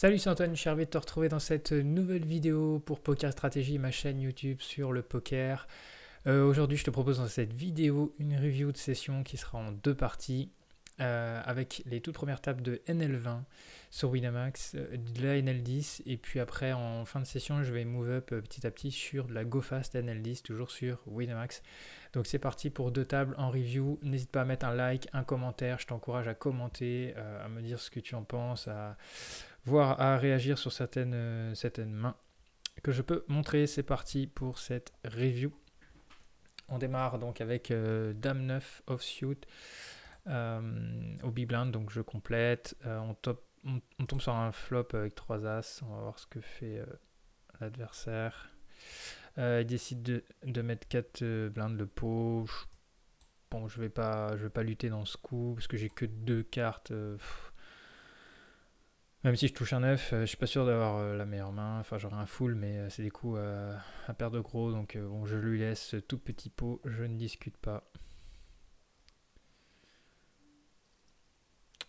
Salut, c'est Antoine, je suis ravi de te retrouver dans cette nouvelle vidéo pour Poker Stratégie, ma chaîne YouTube sur le poker. Aujourd'hui, je te propose dans cette vidéo une review de session qui sera en deux parties avec les toutes premières tables de NL20 sur Winamax, de la NL10 et puis après en fin de session, je vais move up petit à petit sur de la GoFast NL10, toujours sur Winamax. Donc c'est parti pour deux tables en review. N'hésite pas à mettre un like, un commentaire, je t'encourage à commenter, à me dire ce que tu en penses, voire à réagir sur certaines mains que je peux montrer. C'est parti pour cette review. On démarre donc avec Dame 9 offsuit au big blind, donc je complète. On tombe sur un flop avec 3 as. On va voir ce que fait l'adversaire. Il décide de mettre 4 blindes de pot. Bon, je vais pas lutter dans ce coup parce que j'ai que 2 cartes. Même si je touche un 9, je suis pas sûr d'avoir la meilleure main. Enfin, j'aurai un full, mais c'est des coups à perdre de gros. Donc, bon, je lui laisse tout petit pot. Je ne discute pas.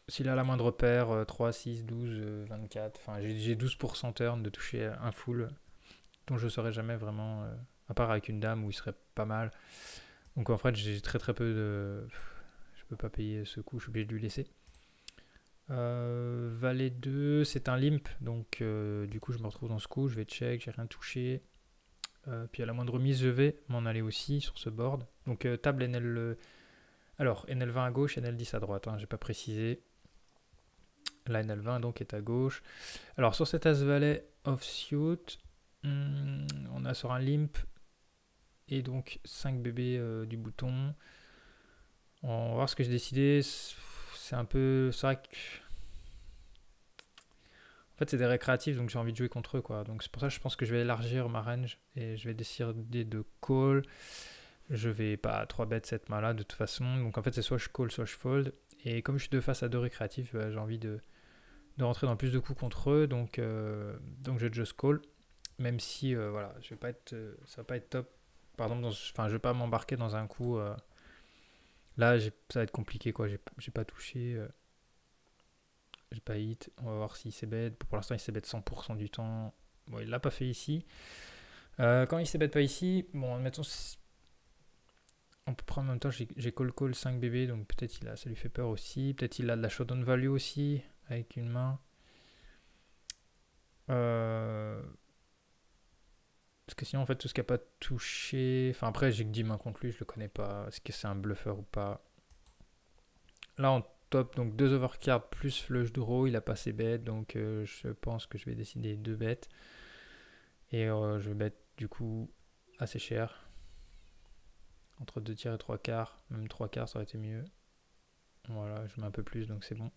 S'il a la moindre paire, 3, 6, 12, 24. Enfin, j'ai 12% turn de toucher un full, dont je ne saurais jamais vraiment, à part avec une dame où il serait pas mal. Donc, en fait, j'ai très peu de. Je peux pas payer ce coup, je suis obligé de lui laisser. Valet 2, c'est un limp, donc du coup je me retrouve dans ce coup, je vais check, j'ai rien touché. Puis à la moindre mise, je vais m'en aller aussi sur ce board. Donc table NL. Alors NL20 à gauche, NL10 à droite, hein, j'ai pas précisé. La NL20 donc est à gauche. Alors sur cet As-Valet offsuit, on a sur un limp et donc 5 bébés du bouton. On va voir ce que j'ai décidé. C'est un peu. C'est vrai que. En fait, c'est des récréatifs, donc j'ai envie de jouer contre eux, quoi. Donc c'est pour ça que je pense que je vais élargir ma range et je vais décider de call. Je vais pas 3 bet cette main-là de toute façon. Donc en fait, c'est soit je call, soit je fold. Et comme je suis de face à deux récréatifs, j'ai envie de rentrer dans plus de coups contre eux. Donc je just call. Même si, voilà, je vais pas être, ça va pas être top. Par exemple, je vais pas m'embarquer dans un coup. Là, ça va être compliqué, quoi. J'ai pas touché. J'ai pas hit. On va voir s'il s'est bête. Pour l'instant, il s'est bête 100% du temps. Bon, il l'a pas fait ici. Quand il s'est bête pas ici, bon, admettons, on peut prendre en même temps, j'ai call 5 bébés, donc peut-être ça lui fait peur aussi. Peut-être il a de la showdown value aussi, avec une main. Parce que sinon, en fait, tout ce qui n'a pas touché. Enfin, après, j'ai que 10 mains contre lui, je le connais pas. Est-ce que c'est un bluffeur ou pas? Là, on top, donc 2 overcards plus flush draw. Il a pas ses bêtes, donc je pense que je vais décider 2 bêtes. Et je vais bet du coup assez cher. Entre 2 tiers et 3 quarts. Même 3 quarts, ça aurait été mieux. Voilà, je mets un peu plus, donc c'est bon.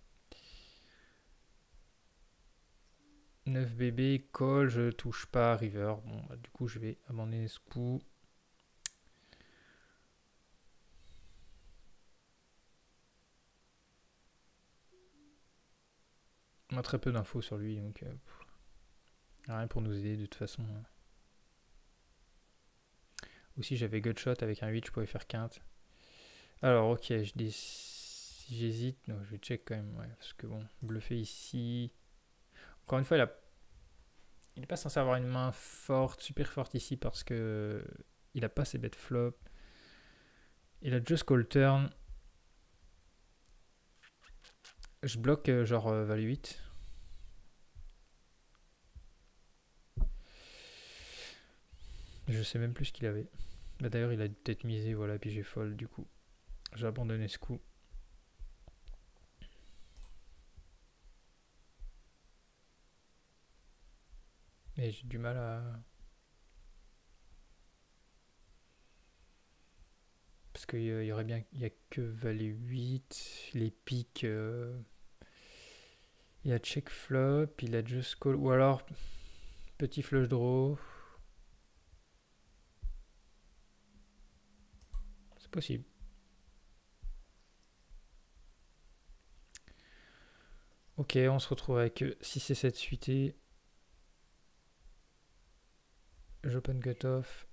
9 bébés, call, je touche pas river. Bon, bah, du coup, je vais abandonner ce coup. On a très peu d'infos sur lui, donc rien pour nous aider de toute façon. Aussi, j'avais gutshot avec un 8, je pouvais faire quinte. Alors, ok, j'hésite. Non, je vais check quand même, ouais, parce que bon, bluffer ici. Encore une fois, il n'est pas censé avoir une main forte, super forte ici, parce que il a pas ses bêtes flop. Il a just call turn. Je bloque genre value 8. Je sais même plus ce qu'il avait. Bah, d'ailleurs, il a peut-être misé, voilà, puis j'ai fold du coup. J'ai abandonné ce coup. Mais j'ai du mal à. Parce qu'il y aurait bien. Il n'y a que valet 8. Les piques. Il y a check flop. Il a just call. Ou alors, petit flush draw. C'est possible. Ok, on se retrouve avec 6 et 7 suités. J'open cutoff.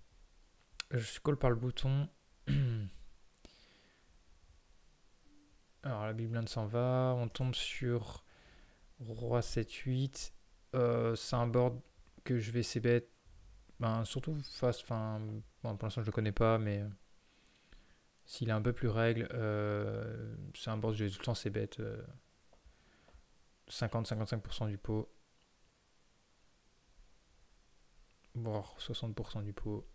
Je call par le bouton. Alors la big blind s'en va. On tombe sur roi 7, 8. C'est un board que je vais c-bet, ben, surtout face, enfin, bon, pour l'instant je le connais pas, mais s'il est un peu plus règle, c'est un board que je vais tout le temps c-bet 50-55% du pot, voire 60% du pot.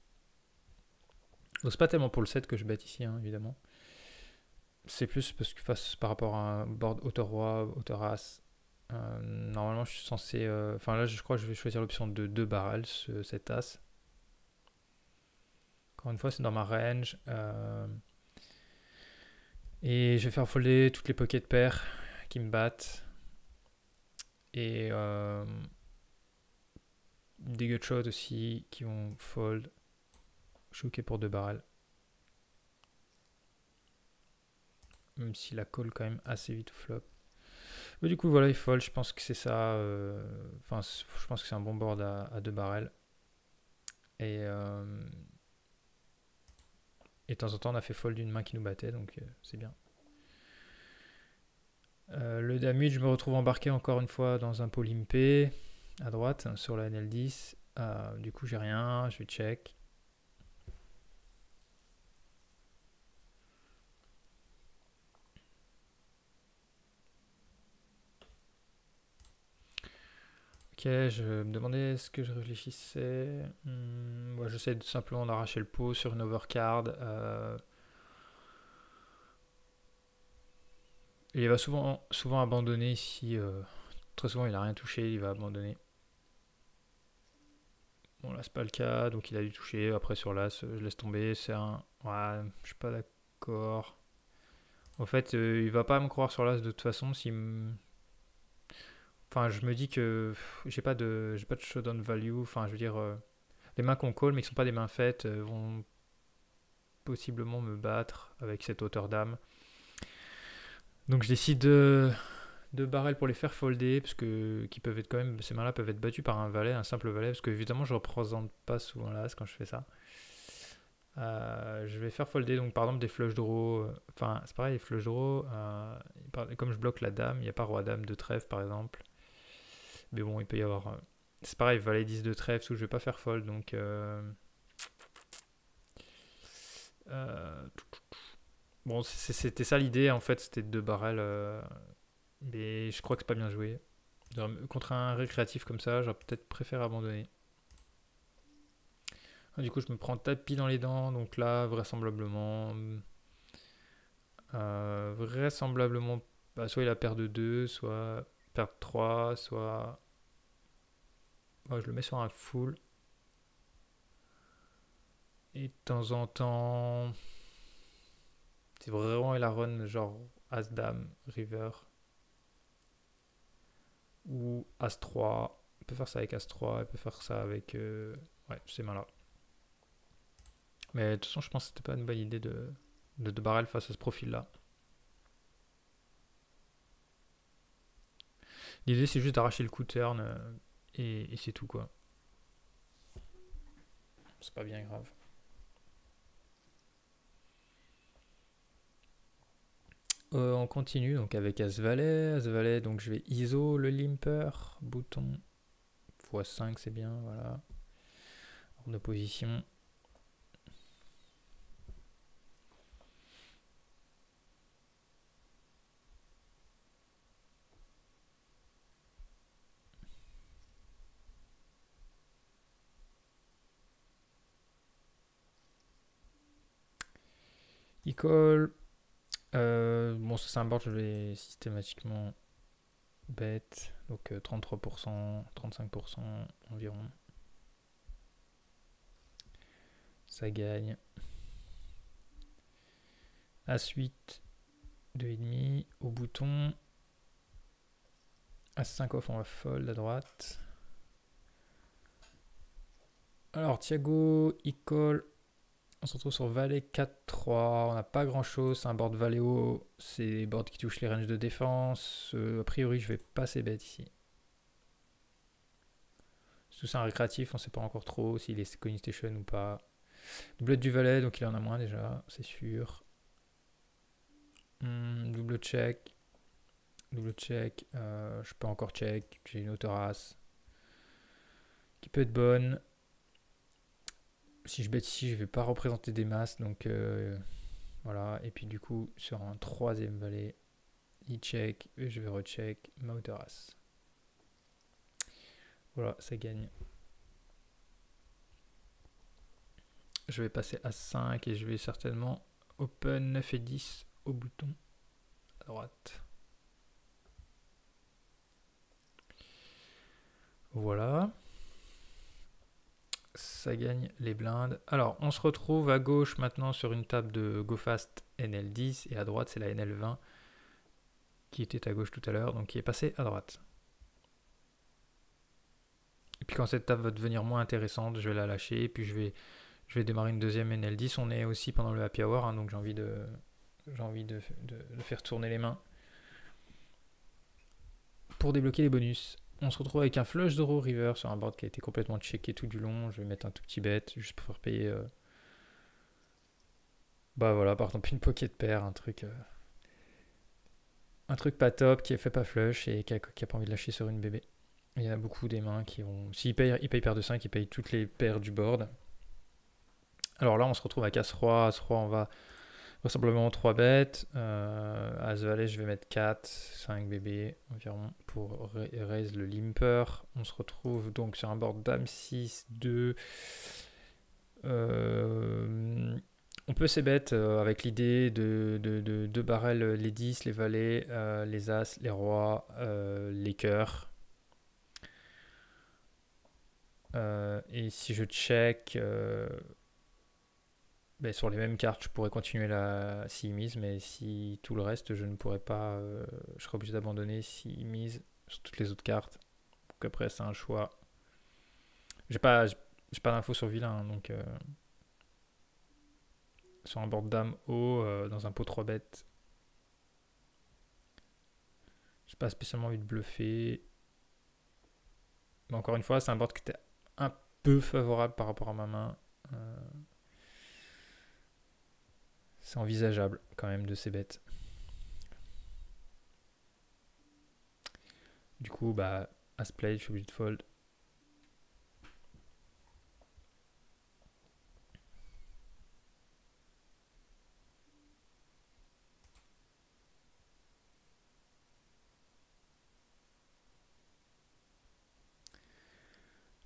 Donc c'est pas tellement pour le set que je bet ici, hein, évidemment. C'est plus parce que face par rapport à un board hauteur-roi, hauteur-as, normalement je suis censé... Enfin là je crois que je vais choisir l'option de 2 barrels, cet as. Encore une fois c'est dans ma range. Et je vais faire folder toutes les pockets paires qui me battent. Et des gut shots aussi qui vont fold. Je suis ok pour 2 barrels. Même si la call quand même assez vite au flop. Mais du coup voilà il fold, je pense que c'est ça. Enfin je pense que c'est un bon board à 2 barrels. Et de temps en temps on a fait fold d'une main qui nous battait, donc c'est bien. Le damage, je me retrouve embarqué encore une fois dans un pot limpé à droite sur la NL10. Du coup j'ai rien, je vais check. Ok, je me demandais ce que je réfléchissais. Ouais, j'essaie simplement d'arracher le pot sur une overcard. Il va souvent abandonner ici. Très souvent il a rien touché, il va abandonner. Bon là c'est pas le cas, donc il a dû toucher. Après sur l'as, je laisse tomber. C'est un... Ouais, je suis pas d'accord. En fait, il va pas me croire sur l'as de toute façon. Enfin, je me dis que j'ai pas de showdown value. Enfin, je veux dire, les mains qu'on call mais qui sont pas des mains faites vont possiblement me battre avec cette hauteur d'âme. Donc je décide de barrel pour les faire folder, parce que qui peuvent être quand même, ces mains-là peuvent être battues par un valet, un simple valet, parce que évidemment je représente pas souvent l'as quand je fais ça. Je vais faire folder donc par exemple des flush draw. Enfin c'est pareil, les flush draw. Comme je bloque la dame, il n'y a pas roi dame de trèfle par exemple. Mais bon, il peut y avoir. C'est pareil, valet 10 de trèfle, où je vais pas faire fold donc. Bon, c'était ça l'idée en fait, c'était 2 barrels. Mais je crois que c'est pas bien joué. Contre un récréatif comme ça, j'aurais peut-être préféré abandonner. Du coup, je me prends tapis dans les dents. Donc là, vraisemblablement. Bah, soit il a paire de 2, soit paire de 3, soit. Moi, je le mets sur un full. Et de temps en temps. C'est vraiment il a run genre As-Dame, River. Ou As-3. Il peut faire ça avec As-3, il peut faire ça avec. Ouais, ces mains-là. Mais de toute façon, je pense que c'était pas une bonne idée de barrel face à ce profil-là. L'idée, c'est juste d'arracher le coup turn et c'est tout, quoi. C'est pas bien grave. On continue donc avec As-Valet. As-Valet, donc je vais ISO le limper, bouton x5, c'est bien, voilà. En opposition. Il call. Bon, ça c'est un board, je vais systématiquement bet. Donc 33%, 35% environ. Ça gagne. As-8, 2,5 au bouton. As-5 off, on va fold à droite. Alors, Thiago, il call. On se retrouve sur valet 4-3. On n'a pas grand chose. C'est un board valet haut. C'est des boards qui touchent les ranges de défense. A priori, je vais pas ces bêtes ici. C'est un récréatif. On sait pas encore trop s'il est coin station ou pas. Doublette du valet, donc il en a moins déjà, c'est sûr. Double check. Double check. Je peux encore check. J'ai une hauteur as. qui peut être bonne. Si je bet ici, je vais pas représenter des masses, donc voilà. Et puis du coup, sur un troisième valet, il check, et je vais recheck ma hauteur as. Voilà, ça gagne. Je vais passer à 5 et je vais certainement open 9 et 10 au bouton à droite. Voilà. Ça gagne les blindes. Alors, on se retrouve à gauche maintenant sur une table de GoFast NL10 et à droite, c'est la NL20 qui était à gauche tout à l'heure, donc qui est passée à droite. Et puis quand cette table va devenir moins intéressante, je vais la lâcher et puis je vais démarrer une deuxième NL10. On est aussi pendant le happy hour, hein, donc j'ai envie de faire tourner les mains pour débloquer les bonus. On se retrouve avec un flush d'euro river sur un board qui a été complètement checké tout du long. Je vais mettre un tout petit bet juste pour faire payer. Bah voilà, par exemple une pocket pair, un truc pas top qui est fait pas flush et qui a pas envie de lâcher sur une bébé. Il y en a beaucoup des mains qui vont. S'ils payent paire de 5, ils payent toutes les paires du board. Alors là, on se retrouve avec As-Roi. As-Roi, on va vraisemblablement 3 bêtes. As-Valet, je vais mettre 4, 5 bébés environ pour raise le limper. On se retrouve donc sur un board Dame 6, 2. On peut c-bet avec l'idée de barrel les 10, les valets, les as, les rois, les cœurs. Et si je check sur les mêmes cartes, je pourrais continuer la s'il mise, mais si tout le reste, je ne pourrais pas. Je serais obligé d'abandonner s'il mise sur toutes les autres cartes. Donc après, c'est un choix. J'ai pas d'infos sur vilain, hein, donc sur un board dame haut, dans un pot 3 bêtes. J'ai pas spécialement envie de bluffer. Mais encore une fois, c'est un board qui était un peu favorable par rapport à ma main. C'est envisageable quand même de ces bêtes. Du coup, as play, je suis obligé de fold.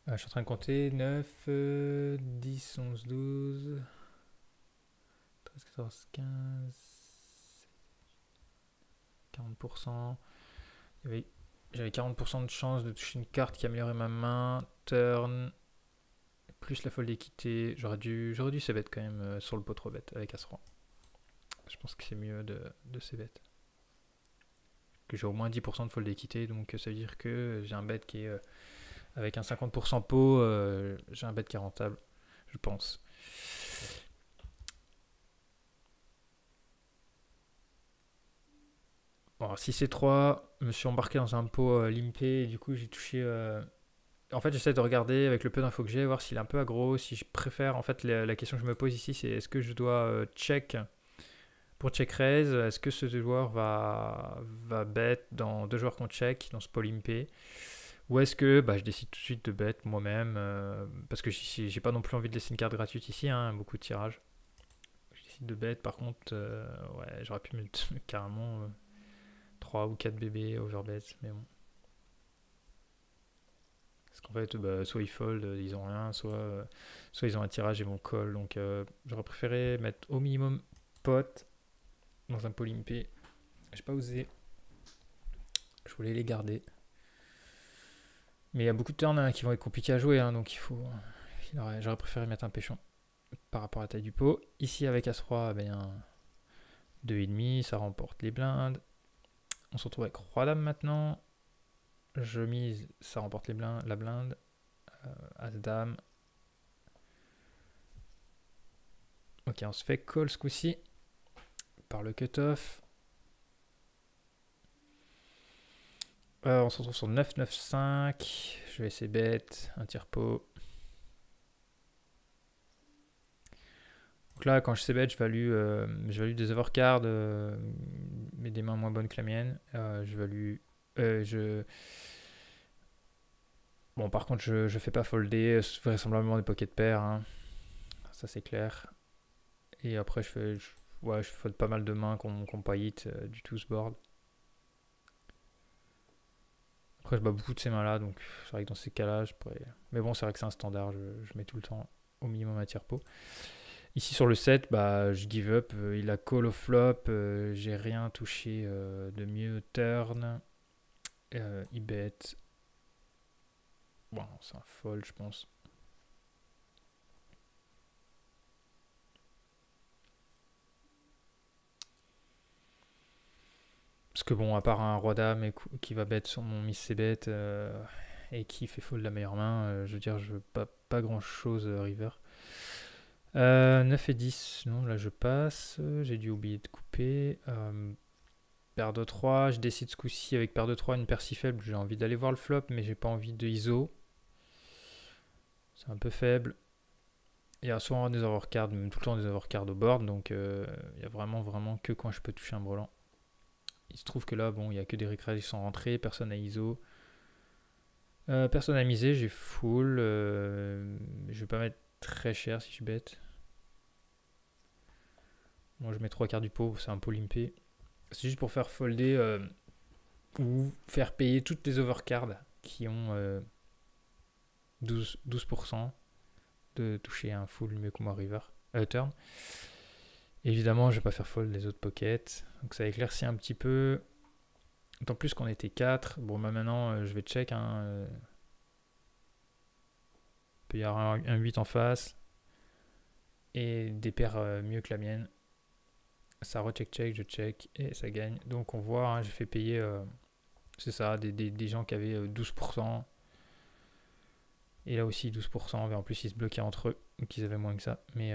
Je suis en train de compter 9, 10, 11, 12, 13, 14, 15, 40%. J'avais 40% de chance de toucher une carte qui améliorait ma main. Turn, plus la fold d'équité. J'aurais dû c-bet quand même sur le pot 3 bet avec As-Roi. Je pense que c'est mieux de c-bet. Que j'ai au moins 10% de fold d'équité, donc ça veut dire que j'ai un bet qui est avec un 50% pot, j'ai un bet qui est rentable, je pense. Bon, si c'est 3, je me suis embarqué dans un pot limpé et du coup j'ai touché. En fait, j'essaie de regarder avec le peu d'infos que j'ai, voir s'il est un peu aggro, si je préfère. En fait, la question que je me pose ici, c'est est-ce que je dois check pour check raise? Est-ce que ce joueur va bet dans deux joueurs qu'on check dans ce pot limpé? Ou est-ce que je décide tout de suite de bet moi-même parce que j'ai pas non plus envie de laisser une carte gratuite ici, hein, beaucoup de tirages. Je décide de bet, par contre, ouais, j'aurais pu mettre carrément 3 ou 4 bébés overbet, mais bon. Parce qu'en fait, soit ils fold, ils ont rien, soit ils ont un tirage et vont call. Donc j'aurais préféré mettre au minimum pot dans un pot limpé. J'ai pas osé. Je voulais les garder. Mais il y a beaucoup de turns qui vont être compliqués à jouer, hein, donc j'aurais préféré mettre un péchon par rapport à la taille du pot. Ici avec As-Roi, 2,5, ça remporte les blindes. On se retrouve avec Roi-Dame maintenant. Je mise, ça remporte la blinde. As-Dame. Ok, on se fait call ce coup-ci par le cutoff. On se retrouve sur 9-9-5. Je vais essayer bête, un tire-pot. Donc là, quand je sais bet, je value des overcards, mais des mains moins bonnes que la mienne. Bon, par contre, je fais pas folder, vraisemblablement des pocket pairs, hein. Ça c'est clair. Et après, ouais, je fold pas mal de mains qu'on pas hit du tout ce board. Après, je bats beaucoup de ces mains-là, donc c'est vrai que dans ces cas-là, je pourrais. Mais bon, c'est vrai que c'est un standard, je mets tout le temps au minimum à tiers pot. Ici sur le 7, bah, je give up. Il a call au flop, j'ai rien touché de mieux turn. Il bet. Bon, c'est un fold, je pense. Parce que bon, à part un roi dame qui va bet sur mon miss c bet et qui fait fold la meilleure main, je veux dire, je veux pas grand chose river. 9 et 10, non, là je passe. J'ai dû oublier de couper. Paire de 3, je décide ce coup-ci avec paire de 3, une paire si faible. J'ai envie d'aller voir le flop, mais j'ai pas envie de ISO. C'est un peu faible. Il y a souvent des overcards, même tout le temps des overcards au board, donc il y a vraiment que quand je peux toucher un brelan. Il se trouve que là, bon, il y a que des recrets qui sont rentrés, personne à ISO. Personne à miser, j'ai full. Je vais pas mettre très cher si je bête. Moi, je mets 3 quarts du pot, c'est un pot limpé. C'est juste pour faire folder ou faire payer toutes les overcards qui ont 12% de toucher un full mieux que moi river turn. Évidemment, je vais pas faire fold les autres pockets, donc ça éclaircit un petit peu. D'autant plus qu'on était 4. Bon, bah maintenant, je vais check. Il peut y avoir un 8 en face et des paires mieux que la mienne. Ça recheck, je check et ça gagne. Donc on voit, hein, j'ai fait payer, c'est ça, des gens qui avaient 12%. Et là aussi 12%, mais en plus ils se bloquaient entre eux, donc ils avaient moins que ça. Mais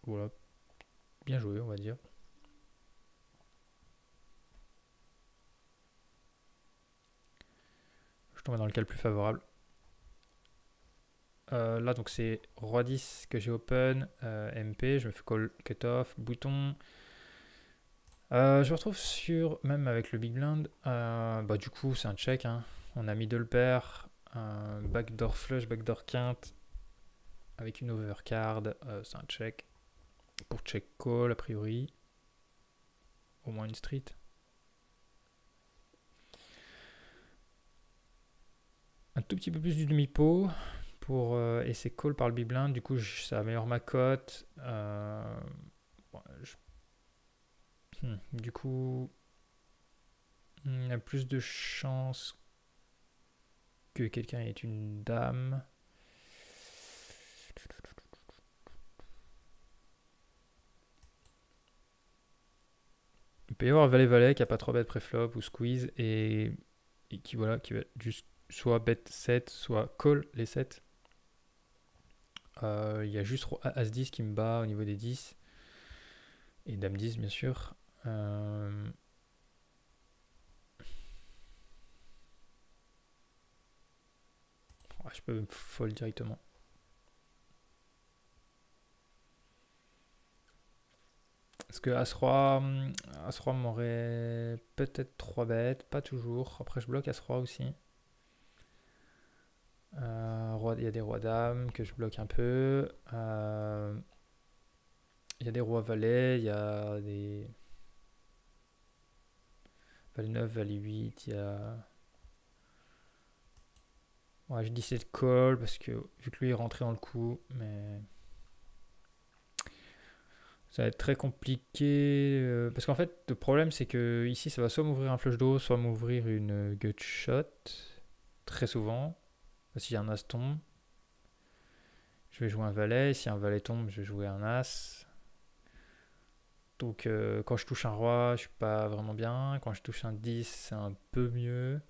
voilà, bien joué on va dire. Je tombe dans le cas le plus favorable. Là donc c'est Roi 10 que j'ai open, MP, je me fais call cut-off, bouton. Je me retrouve sur, même avec le big blind, bah du coup c'est un check, hein. On a middle pair, backdoor flush, backdoor quinte, avec une overcard, c'est un check. Pour check call a priori, au moins une street. Un tout petit peu plus du demi-pot pour et c'est call par le big blind, du coup ça améliore ma cote. Bon, du coup il y a plus de chances que quelqu'un ait une dame. Il peut y avoir valet-valet qui a pas trop bet préflop ou squeeze et qui voilà qui va juste soit bet 7 soit call les 7. Il y a juste As-10 qui me bat au niveau des 10 et Dame 10 bien sûr. Je peux me fold directement. Parce que As-Roi m'aurait peut-être 3 bêtes, pas toujours. Après je bloque As-Roi aussi. Il y a des rois dames que je bloque un peu. Il y a des rois valets, il y a des valet 9, valet 8, il y a... Ouais, je dis c'est call parce que vu que lui est rentré dans le coup, mais ça va être très compliqué. Parce qu'en fait, le problème c'est que ici ça va soit m'ouvrir un flush draw, soit m'ouvrir une gut shot. Très souvent. Si un as tombe, je vais jouer un valet. Si un valet tombe, je vais jouer un as. Donc quand je touche un roi, je suis pas vraiment bien. Quand je touche un 10, c'est un peu mieux.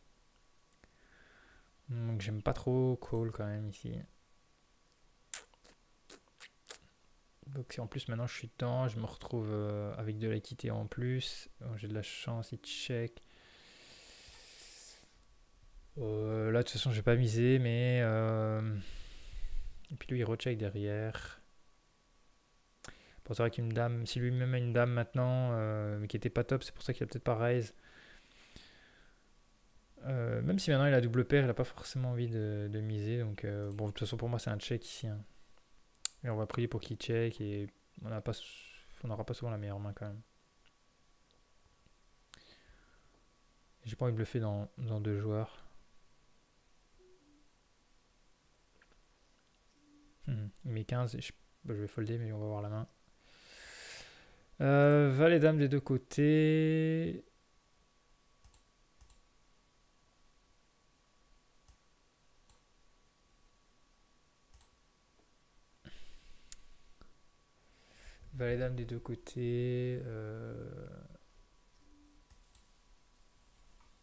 Donc j'aime pas trop call quand même ici. Donc en plus maintenant je suis dedans, je me retrouve avec de l'équité en plus. J'ai de la chance, il check. Là de toute façon je vais pas miser, mais et puis lui il recheck derrière. Bon, c'est vrai qu'une dame, si lui-même a une dame maintenant, mais qui était pas top, c'est pour ça qu'il a peut-être pas raise. Même si maintenant il a double paire, il n'a pas forcément envie de miser. Donc, bon, de toute façon, pour moi, c'est un check ici, hein. Et on va prier pour qu'il check. Et on n'aura pas souvent la meilleure main quand même. J'ai pas envie de bluffer dans deux joueurs. Il met 15. Je vais folder, mais on va voir la main. Valet dame des deux côtés. Valet dame des deux côtés.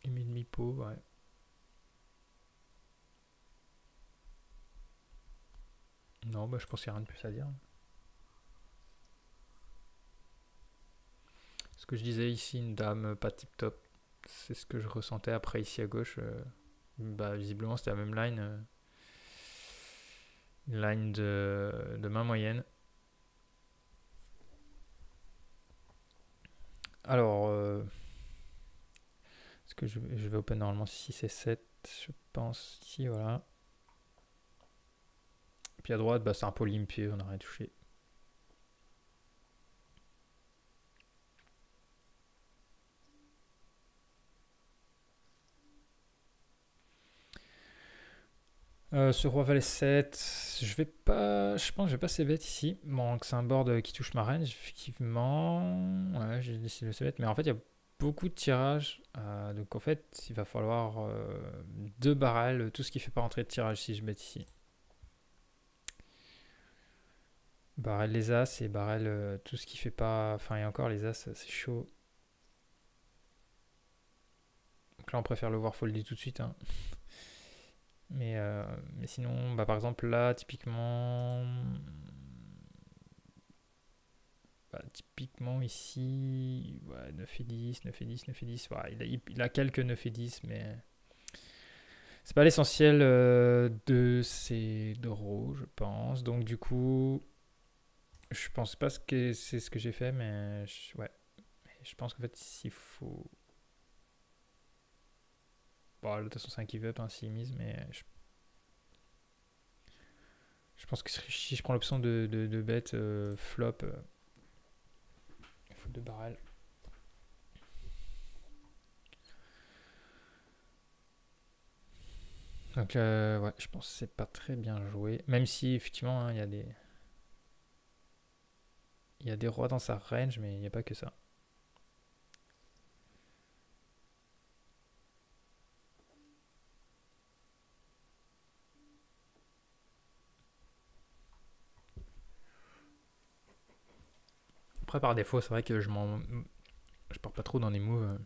Il met demi-pot, ouais. Non, bah je pense qu'il n'y a rien de plus à dire. Ce que je disais ici, une dame pas tip top. C'est ce que je ressentais. Après ici à gauche, bah visiblement c'était la même line. Une line de main moyenne. Alors, est-ce que je vais open normalement 6 et 7, je pense, ici, voilà. Puis à droite, bah, c'est un peu limpier, on n'a rien touché. Ce roi valet 7, je pense que je vais pas c-bet ici. Bon, c'est un board qui touche ma range, effectivement. Ouais, j'ai décidé de c-bet, mais en fait, il y a beaucoup de tirages. Donc en fait, il va falloir 2 barrels, tout ce qui fait pas rentrer de tirage si je bet ici. Barrel les as et barrel tout ce qui fait pas. Enfin, et encore les as, c'est chaud. Donc là, on préfère le voir folder tout de suite, hein. Mais sinon, bah, par exemple, là, typiquement. Bah, typiquement ici, ouais, 9 et 10, 9 et 10, 9 et 10. Ouais, il a quelques 9 et 10, mais c'est pas l'essentiel de ces draws, je pense. Donc, du coup, je pense pas que c'est ce que j'ai fait, mais ouais. Je pense qu'en fait, s'il faut. Bon, de toute façon, c'est un give-up hein, s'il mise, mais je pense que si je prends l'option de bet flop, il faut 2 barrels. Donc, ouais, je pense que c'est pas très bien joué. Même si, effectivement, hein, il y a des rois dans sa range, mais il n'y a pas que ça. Après, par défaut, c'est vrai que je pars pas trop dans des moves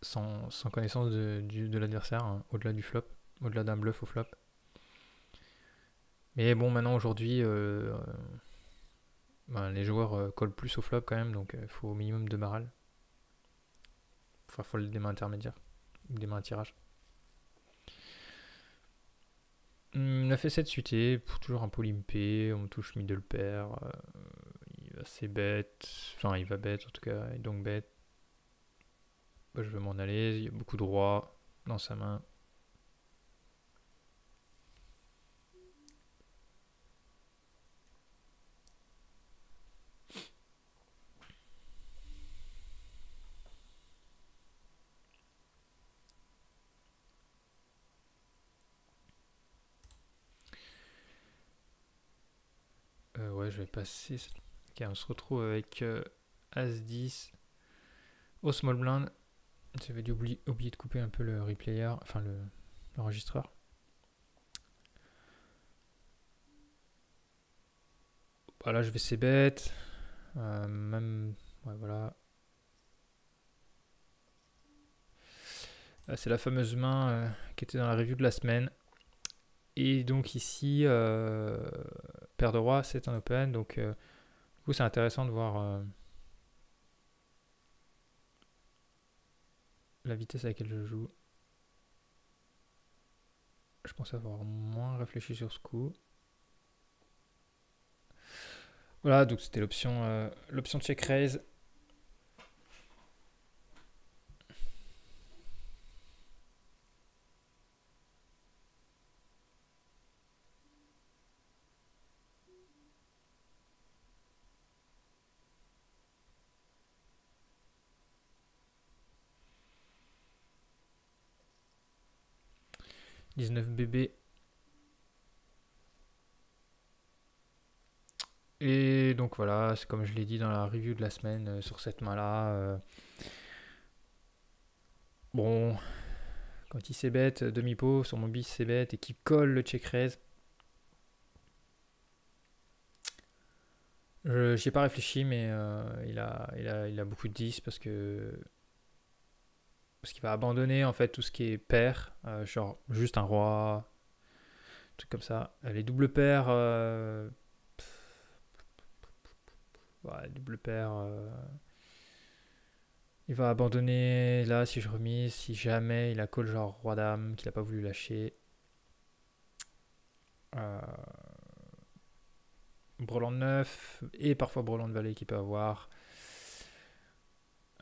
sans connaissance de l'adversaire, hein, au-delà du flop, au-delà d'un bluff au flop. Mais bon, maintenant, aujourd'hui, ben, les joueurs collent plus au flop quand même, donc il faut au minimum 2 barrels. Enfin, il faut des mains intermédiaires, ou des mains à tirage. 9 et 7 suité, toujours un peu limpé, on touche middle pair, il va assez bête, enfin il va bête en tout cas, et donc bête. Bah, je vais m'en aller, il y a beaucoup de rois dans sa main. Ouais, je vais passer. Ok, on se retrouve avec As-10 au small blind. J'avais dû oublier de couper un peu le replayer, enfin l'enregistreur. Voilà, je vais c-bet. Même. Ouais, voilà. C'est la fameuse main qui était dans la review de la semaine. Et donc ici, paire de roi, c'est un open. Donc, du coup, c'est intéressant de voir la vitesse à laquelle je joue. Je pense avoir moins réfléchi sur ce coup. Voilà, donc c'était l'option check raise. 19 bébés. Et donc voilà, c'est comme je l'ai dit dans la review de la semaine sur cette main-là. Bon, quand il s'ébête demi-pot sur mon bis s'ébête et qu'il colle le check raise, j'y ai pas réfléchi, mais il a beaucoup de 10 parce qu'il va abandonner en fait tout ce qui est pair, genre juste un roi, un truc comme ça. Les doubles paires, ouais, double paire, il va abandonner là si je remise, si jamais il a call genre roi dame qu'il a pas voulu lâcher. Euh, Brelan 9 et parfois Brelan de valet qu'il peut avoir.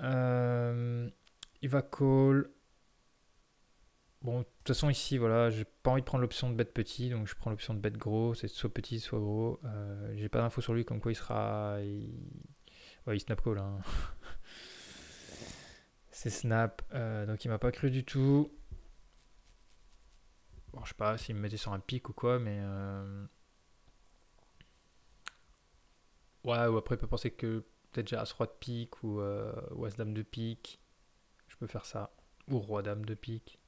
Il va call. Bon, de toute façon, ici, voilà, j'ai pas envie de prendre l'option de bet petit, donc je prends l'option de bet gros. C'est soit petit, soit gros. J'ai pas d'infos sur lui, comme quoi il sera. Ouais, il snap call. Hein. C'est snap, donc il m'a pas cru du tout. Bon, je sais pas s'il me mettait sur un pic ou quoi, mais. Ouais, ou après, il peut penser que peut-être j'ai As-Roi de pique ou As-Dame de pique. Je peux faire ça. Ou Roi-Dame de pique.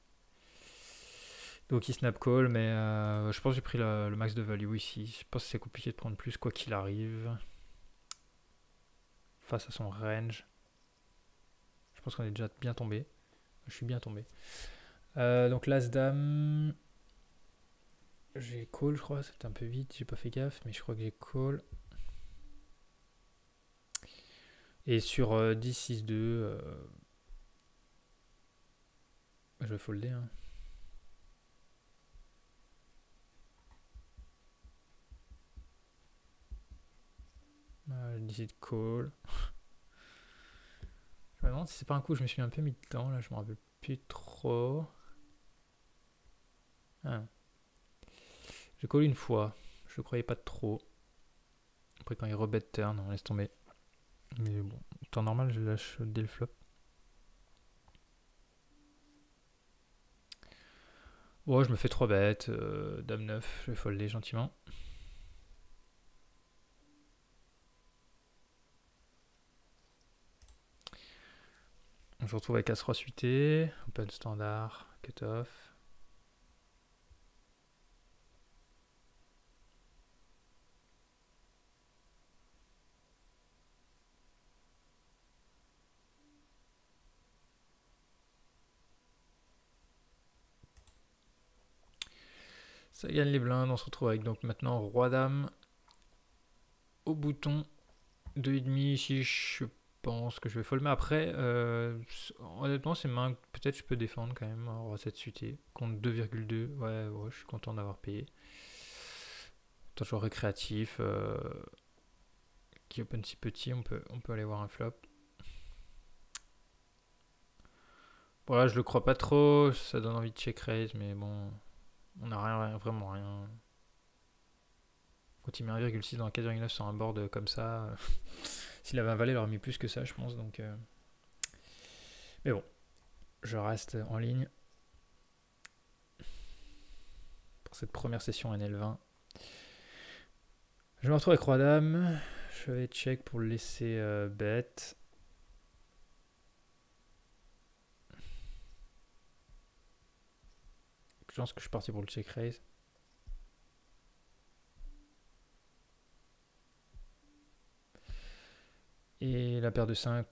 Donc il snap call, mais je pense que j'ai pris le max de value ici. Je pense que c'est compliqué de prendre plus quoi qu'il arrive. Face à son range. Je pense qu'on est déjà bien tombé. Je suis bien tombé. Donc l'As-Dame. J'ai call, je crois. C'était un peu vite, j'ai pas fait gaffe, mais je crois que j'ai call. Et sur 10-6-2, je vais folder. Hein. Je décide call. Je me demande si c'est pas un coup, je me suis un peu mis dedans, là, je me rappelle plus trop. Ah. J'ai call une fois, je croyais pas trop. Après, quand il rebet turn, on laisse tomber. Mais bon, temps normal, je lâche dès le flop. Bon, je me fais 3 bêtes, dame 9, je vais folder gentiment. On se retrouve avec As-Roi suité, open standard, cut-off. Ça gagne les blindes, on se retrouve avec donc maintenant Roi-Dame au bouton 2,5 ici, je pense que je vais fold. Mais après, honnêtement, c'est mains peut-être je peux défendre quand même. Roi 7 suité contre 2,2. Ouais, je suis content d'avoir payé. Toujours récréatif. Qui open si petit, on peut aller voir un flop. Bon là, je le crois pas trop. Ça donne envie de check raise, mais bon, on n'a rien, vraiment rien. Quand il met 1,6 dans un 4,9 sur un board comme ça, s'il avait un valet, il aurait mis plus que ça, je pense. Donc, mais bon, je reste en ligne pour cette première session NL20. Je me retrouve avec Roi-Dame. Je vais check pour le laisser bet. Je pense que je suis parti pour le check raise. Et la paire de 5.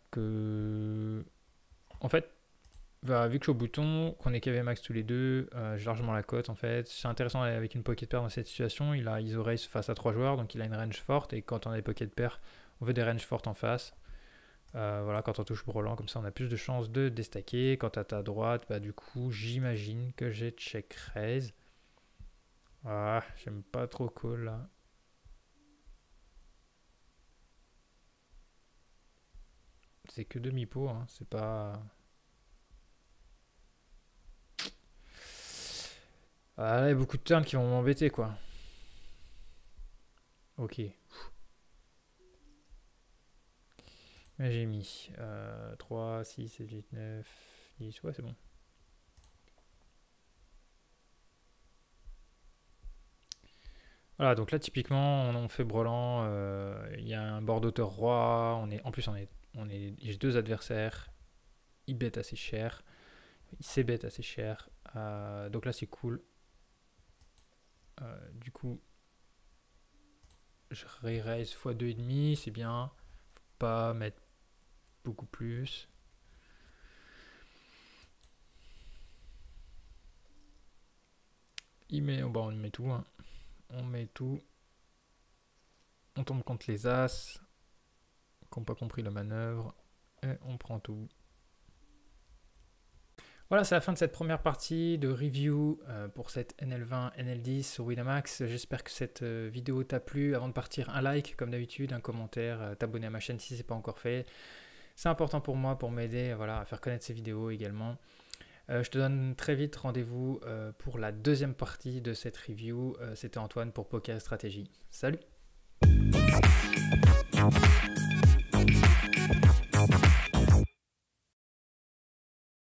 En fait, vu que je suis au bouton, qu'on est KV max tous les deux, j'ai largement la cote en fait. C'est intéressant avec une pocket pair dans cette situation. Il a ISO raise face à 3 joueurs, donc il a une range forte. Et quand on a des pocket pairs, on veut des ranges fortes en face. Voilà, quand on touche brelan, comme ça on a plus de chances de déstacker. Quand à ta droite, bah du coup, j'imagine que j'ai check raise. Ah, j'aime pas trop call là. C'est que demi-pot, hein, c'est pas. Ah là, il y a beaucoup de turns qui vont m'embêter quoi. Ok. Mais j'ai mis 3, 6, 7, 8, 9, 10. Ouais, c'est bon. Voilà, donc là typiquement on fait brelan, il y a un board d'auteur roi, j'ai deux adversaires, ils bêtent assez cher, ils c-bet assez cher, donc là c'est cool. Du coup je re-raise x 2,5, c'est bien, faut pas mettre beaucoup plus. On met tout, hein. On met tout. On tombe contre les as qui n'ont pas compris la manœuvre et on prend tout. Voilà, c'est la fin de cette première partie de review pour cette NL20, NL10 sur Winamax. J'espère que cette vidéo t'a plu. Avant de partir, un like comme d'habitude, un commentaire, t'abonner à ma chaîne si ce n'est pas encore fait. C'est important pour moi, pour m'aider à faire connaître ces vidéos également. Je te donne très vite rendez-vous pour la deuxième partie de cette review. C'était Antoine pour Poker Stratégie. Salut!